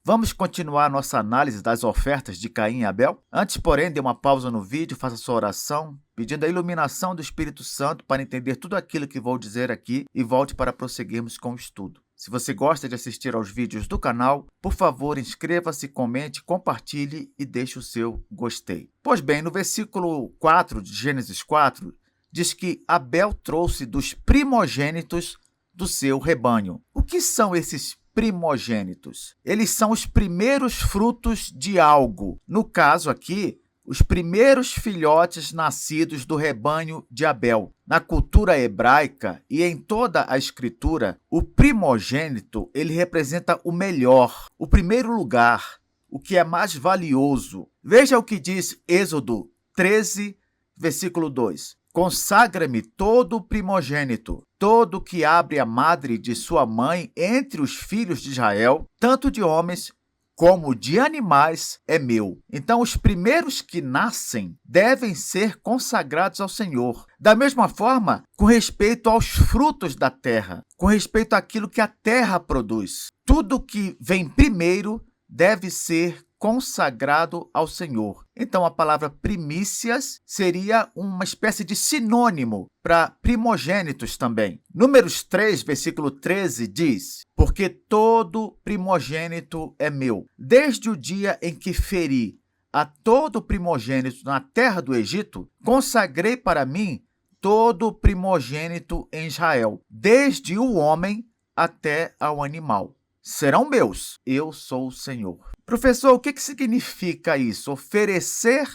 Vamos continuar nossa análise das ofertas de Caim e Abel? Antes, porém, dê uma pausa no vídeo, faça sua oração, pedindo a iluminação do Espírito Santo para entender tudo aquilo que vou dizer aqui e volte para prosseguirmos com o estudo. Se você gosta de assistir aos vídeos do canal, por favor, inscreva-se, comente, compartilhe e deixe o seu gostei. Pois bem, no versículo 4 de Gênesis 4, diz que Abel trouxe dos primogênitos do seu rebanho. O que são esses primogênitos? Eles são os primeiros frutos de algo. No caso aqui, os primeiros filhotes nascidos do rebanho de Abel. Na cultura hebraica e em toda a escritura, o primogênito, ele representa o melhor, o primeiro lugar, o que é mais valioso. Veja o que diz Êxodo 13, versículo 2. Consagra-me todo o primogênito, todo que abre a madre de sua mãe entre os filhos de Israel, tanto de homens como de animais, é meu. Então, os primeiros que nascem devem ser consagrados ao Senhor. Da mesma forma, com respeito aos frutos da terra, com respeito àquilo que a terra produz. Tudo que vem primeiro deve ser consagrado ao Senhor. Então, a palavra primícias seria uma espécie de sinônimo para primogênitos também. Números 3, versículo 13 diz: porque todo primogênito é meu. Desde o dia em que feri a todo primogênito na terra do Egito, consagrei para mim todo primogênito em Israel, desde o homem até ao animal. Serão meus, eu sou o Senhor. Professor, o que significa isso? Oferecer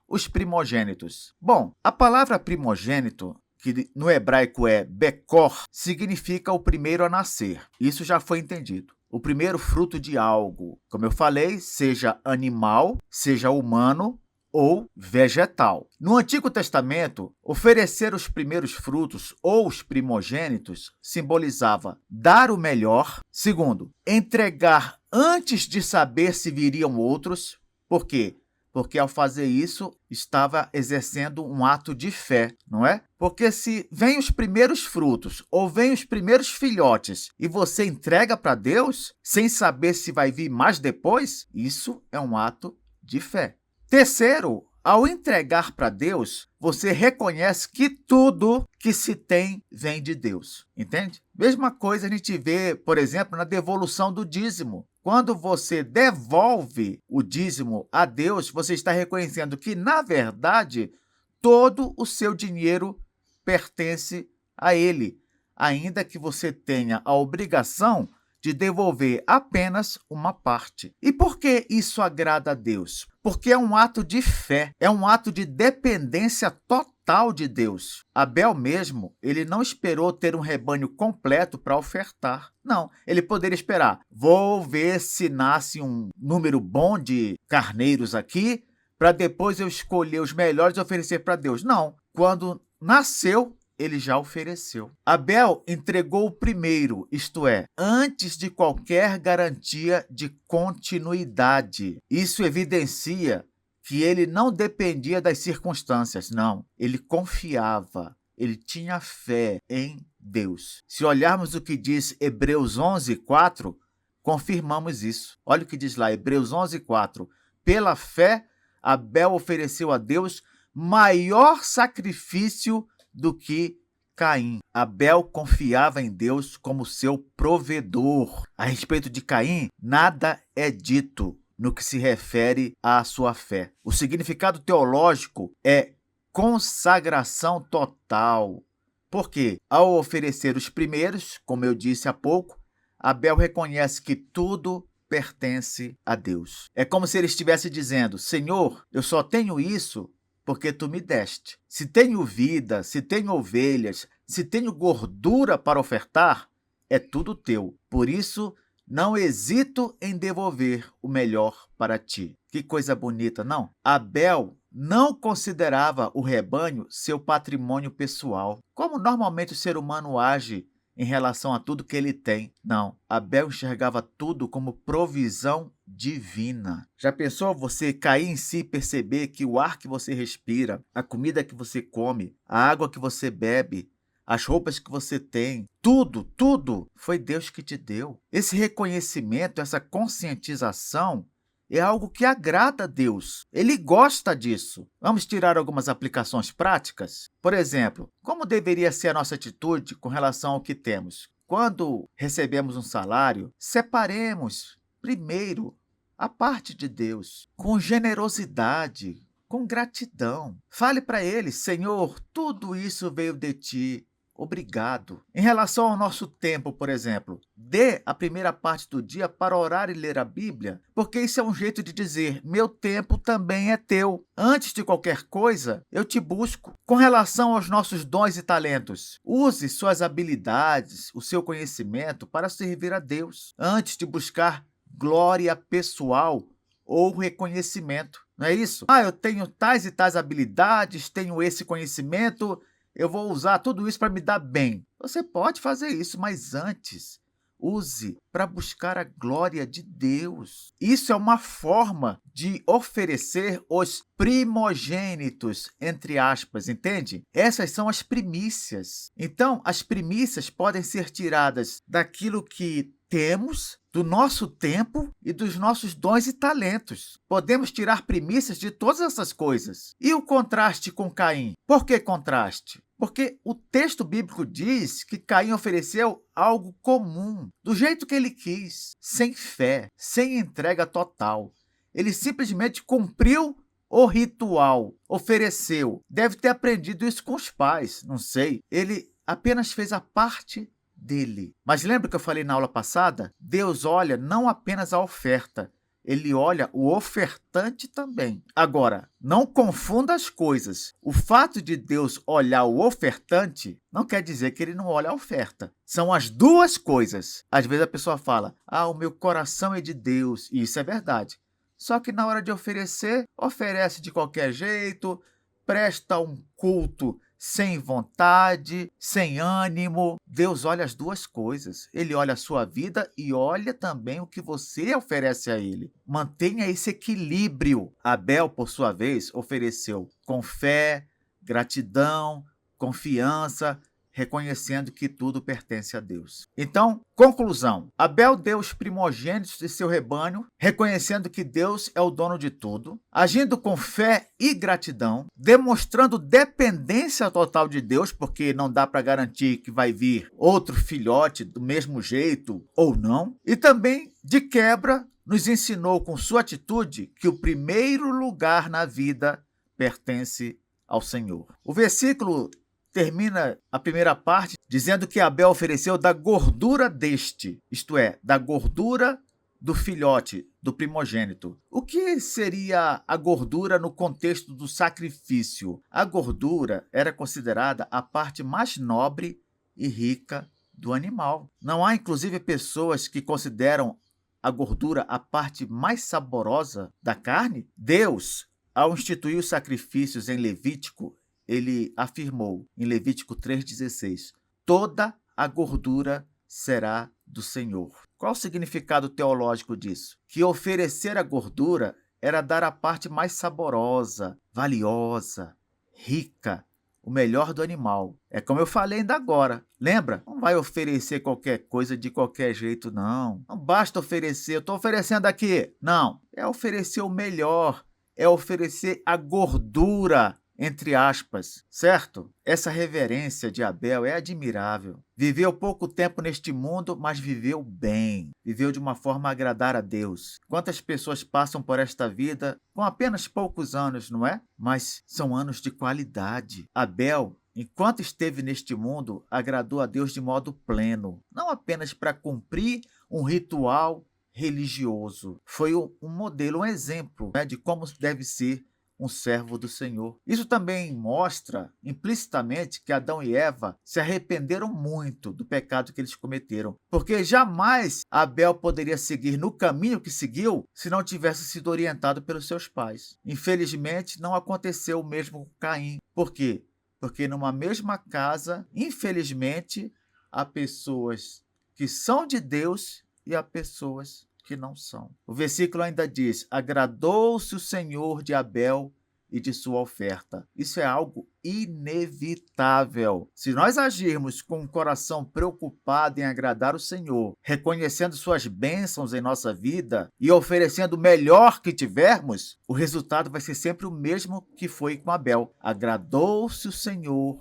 os primogênitos. Bom, a palavra primogênito, que no hebraico é bekor, significa o primeiro a nascer. Isso já foi entendido. O primeiro fruto de algo. Como eu falei, seja animal, seja humano ou vegetal. No Antigo Testamento, oferecer os primeiros frutos ou os primogênitos simbolizava dar o melhor. Segundo, entregar antes de saber se viriam outros. Por quê? Porque ao fazer isso, estava exercendo um ato de fé, não é? Porque se vêm os primeiros frutos ou vêm os primeiros filhotes e você entrega para Deus, sem saber se vai vir mais depois, isso é um ato de fé. Terceiro, ao entregar para Deus, você reconhece que tudo que se tem vem de Deus, entende? Mesma coisa a gente vê, por exemplo, na devolução do dízimo. Quando você devolve o dízimo a Deus, você está reconhecendo que, na verdade, todo o seu dinheiro pertence a Ele, ainda que você tenha a obrigação de devolver apenas uma parte. E por que isso agrada a Deus? Porque é um ato de fé, é um ato de dependência total de Deus. Abel mesmo, ele não esperou ter um rebanho completo para ofertar. Não, ele poderia esperar. Vou ver se nasce um número bom de carneiros aqui, para depois eu escolher os melhores e oferecer para Deus. Não, quando nasceu, ele já ofereceu. Abel entregou o primeiro, isto é, antes de qualquer garantia de continuidade. Isso evidencia que ele não dependia das circunstâncias, não. Ele confiava, ele tinha fé em Deus. Se olharmos o que diz Hebreus 11, 4, confirmamos isso. Olha o que diz lá, Hebreus 11, 4. Pela fé, Abel ofereceu a Deus maior sacrifício do que Caim. Abel confiava em Deus como seu provedor. A respeito de Caim, nada é dito no que se refere à sua fé. O significado teológico é consagração total. Porque, ao oferecer os primeiros, como eu disse há pouco, Abel reconhece que tudo pertence a Deus. É como se ele estivesse dizendo: Senhor, eu só tenho isso porque tu me deste. Se tenho vida, se tenho ovelhas, se tenho gordura para ofertar, é tudo teu. Por isso, não hesito em devolver o melhor para ti. Que coisa bonita, não? Abel não considerava o rebanho seu patrimônio pessoal, como normalmente o ser humano age em relação a tudo que ele tem. Não, Abel enxergava tudo como provisão divina. Já pensou você cair em si e perceber que o ar que você respira, a comida que você come, a água que você bebe, as roupas que você tem, tudo, tudo foi Deus que te deu. Esse reconhecimento, essa conscientização é algo que agrada a Deus. Ele gosta disso. Vamos tirar algumas aplicações práticas? Por exemplo, como deveria ser a nossa atitude com relação ao que temos? Quando recebemos um salário, separemos primeiro a parte de Deus, com generosidade, com gratidão. Fale para Ele: Senhor, tudo isso veio de Ti. Obrigado. Em relação ao nosso tempo, por exemplo, dê a primeira parte do dia para orar e ler a Bíblia, porque isso é um jeito de dizer: meu tempo também é teu. Antes de qualquer coisa, eu te busco. Com relação aos nossos dons e talentos, use suas habilidades, o seu conhecimento para servir a Deus, antes de buscar glória pessoal ou reconhecimento. Não é isso? Eu tenho tais e tais habilidades, tenho esse conhecimento, eu vou usar tudo isso para me dar bem. Você pode fazer isso, mas antes, use para buscar a glória de Deus. Isso é uma forma de oferecer os primogênitos, entre aspas, entende? Essas são as primícias. Então, as primícias podem ser tiradas daquilo que temos, do nosso tempo e dos nossos dons e talentos. Podemos tirar primícias de todas essas coisas. E o contraste com Caim? Por que contraste? Porque o texto bíblico diz que Caim ofereceu algo comum, do jeito que ele quis, sem fé, sem entrega total. Ele simplesmente cumpriu o ritual, ofereceu. Deve ter aprendido isso com os pais, não sei. Ele apenas fez a parte dele. Mas lembra que eu falei na aula passada? Deus olha não apenas a oferta, ele olha o ofertante também. Agora, não confunda as coisas. O fato de Deus olhar o ofertante não quer dizer que ele não olha a oferta. São as duas coisas. Às vezes a pessoa fala: o meu coração é de Deus. E isso é verdade. Só que na hora de oferecer, oferece de qualquer jeito, presta um culto sem vontade, sem ânimo. Deus olha as duas coisas. Ele olha a sua vida e olha também o que você oferece a ele. Mantenha esse equilíbrio. Abel, por sua vez, ofereceu com fé, gratidão, confiança, reconhecendo que tudo pertence a Deus. Então, conclusão. Abel deu os primogênitos de seu rebanho, reconhecendo que Deus é o dono de tudo, agindo com fé e gratidão, demonstrando dependência total de Deus, porque não dá para garantir que vai vir outro filhote do mesmo jeito ou não, e também, de quebra, nos ensinou com sua atitude que o primeiro lugar na vida pertence ao Senhor. O versículo termina a primeira parte dizendo que Abel ofereceu da gordura deste, isto é, da gordura do filhote, do primogênito. O que seria a gordura no contexto do sacrifício? A gordura era considerada a parte mais nobre e rica do animal. Não há, inclusive, pessoas que consideram a gordura a parte mais saborosa da carne? Deus, ao instituir os sacrifícios em Levítico, ele afirmou em Levítico 3,16: toda a gordura será do Senhor. Qual o significado teológico disso? Que oferecer a gordura era dar a parte mais saborosa, valiosa, rica, o melhor do animal. É como eu falei ainda agora. Lembra? Não vai oferecer qualquer coisa de qualquer jeito, não. Não basta oferecer, eu estou oferecendo aqui. Não, é oferecer o melhor, é oferecer a gordura, entre aspas, certo? Essa reverência de Abel é admirável. Viveu pouco tempo neste mundo, mas viveu bem. Viveu de uma forma a agradar a Deus. Quantas pessoas passam por esta vida com apenas poucos anos, não é? Mas são anos de qualidade. Abel, enquanto esteve neste mundo, agradou a Deus de modo pleno. Não apenas para cumprir um ritual religioso. Foi um modelo, um exemplo, de como deve ser um servo do Senhor. Isso também mostra implicitamente que Adão e Eva se arrependeram muito do pecado que eles cometeram, porque jamais Abel poderia seguir no caminho que seguiu se não tivesse sido orientado pelos seus pais. Infelizmente, não aconteceu o mesmo com Caim. Por quê? Porque numa mesma casa, infelizmente, há pessoas que são de Deus e há pessoas que não são. O versículo ainda diz: agradou-se o Senhor de Abel e de sua oferta. Isso é algo inevitável. Se nós agirmos com um coração preocupado em agradar o Senhor, reconhecendo suas bênçãos em nossa vida e oferecendo o melhor que tivermos, o resultado vai ser sempre o mesmo que foi com Abel. Agradou-se o Senhor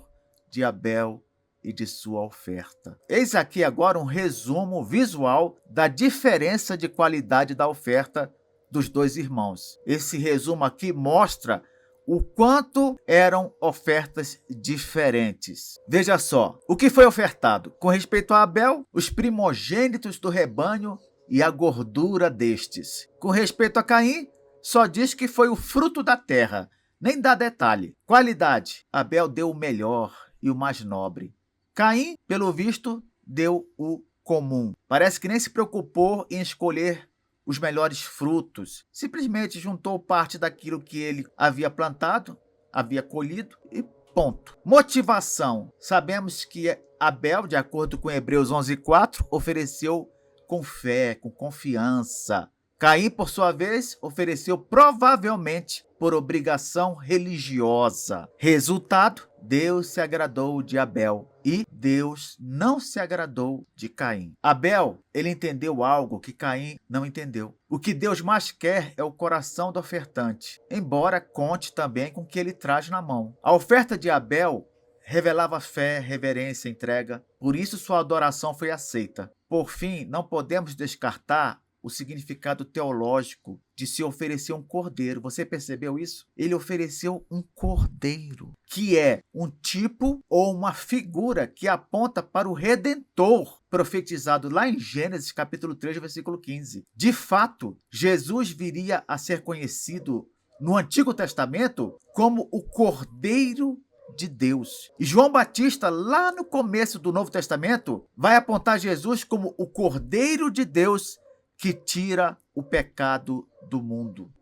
de Abel e de sua oferta. Eis aqui agora um resumo visual da diferença de qualidade da oferta dos dois irmãos. Esse resumo aqui mostra o quanto eram ofertas diferentes. Veja só, o que foi ofertado? Com respeito a Abel, os primogênitos do rebanho e a gordura destes. Com respeito a Caim, só diz que foi o fruto da terra, nem dá detalhe. Qualidade: Abel deu o melhor e o mais nobre. Caim, pelo visto, deu o comum. Parece que nem se preocupou em escolher os melhores frutos. Simplesmente juntou parte daquilo que ele havia plantado, havia colhido e ponto. Motivação: sabemos que Abel, de acordo com Hebreus 11:4, ofereceu com fé, com confiança. Caim, por sua vez, ofereceu provavelmente por obrigação religiosa. Resultado: Deus se agradou de Abel e Deus não se agradou de Caim. Abel, ele entendeu algo que Caim não entendeu. O que Deus mais quer é o coração do ofertante, embora conte também com o que ele traz na mão. A oferta de Abel revelava fé, reverência, entrega, por isso sua adoração foi aceita. Por fim, não podemos descartar o significado teológico de se oferecer um cordeiro. Você percebeu isso? Ele ofereceu um cordeiro, que é um tipo ou uma figura que aponta para o Redentor, profetizado lá em Gênesis capítulo 3, versículo 15. De fato, Jesus viria a ser conhecido no Antigo Testamento como o Cordeiro de Deus. E João Batista, lá no começo do Novo Testamento, vai apontar Jesus como o Cordeiro de Deus que tira o pecado do mundo.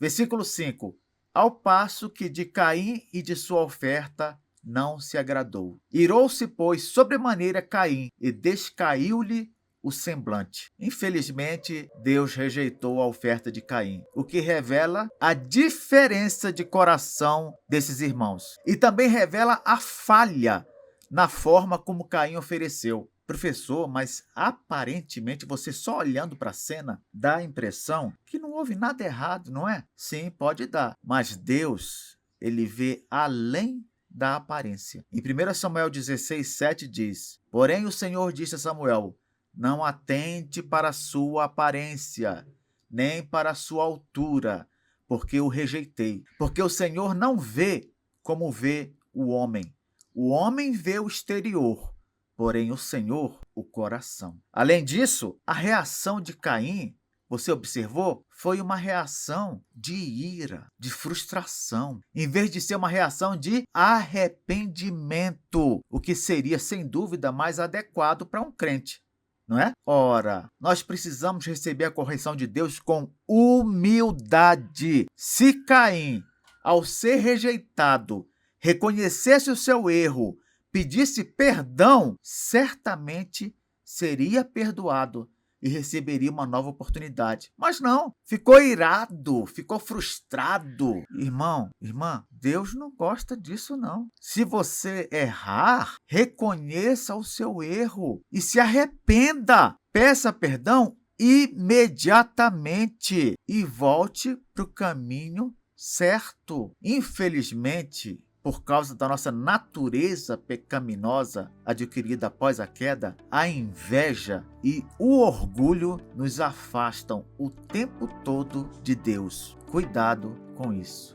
Versículo 5. Ao passo que de Caim e de sua oferta não se agradou. Irou-se, pois, sobremaneira Caim, e descaiu-lhe o semblante. Infelizmente, Deus rejeitou a oferta de Caim, o que revela a diferença de coração desses irmãos. E também revela a falha na forma como Caim ofereceu. Professor, mas aparentemente você só olhando para a cena dá a impressão que não houve nada errado, não é? Sim, pode dar, mas Deus, ele vê além da aparência. Em 1 Samuel 16:7 diz: Porém o Senhor disse a Samuel: Não atente para a sua aparência, nem para a sua altura, porque o rejeitei. Porque o Senhor não vê como vê o homem. O homem vê o exterior, porém o Senhor, o coração. Além disso, a reação de Caim, você observou, foi uma reação de ira, de frustração, em vez de ser uma reação de arrependimento, o que seria, sem dúvida, mais adequado para um crente, não é? Ora, nós precisamos receber a correção de Deus com humildade. Se Caim, ao ser rejeitado, reconhecesse o seu erro, pedisse perdão, certamente seria perdoado e receberia uma nova oportunidade. Mas não, ficou irado, ficou frustrado. Irmão, irmã, Deus não gosta disso não. Se você errar, reconheça o seu erro e se arrependa. Peça perdão imediatamente e volte para o caminho certo. Infelizmente, por causa da nossa natureza pecaminosa adquirida após a queda, a inveja e o orgulho nos afastam o tempo todo de Deus. Cuidado com isso.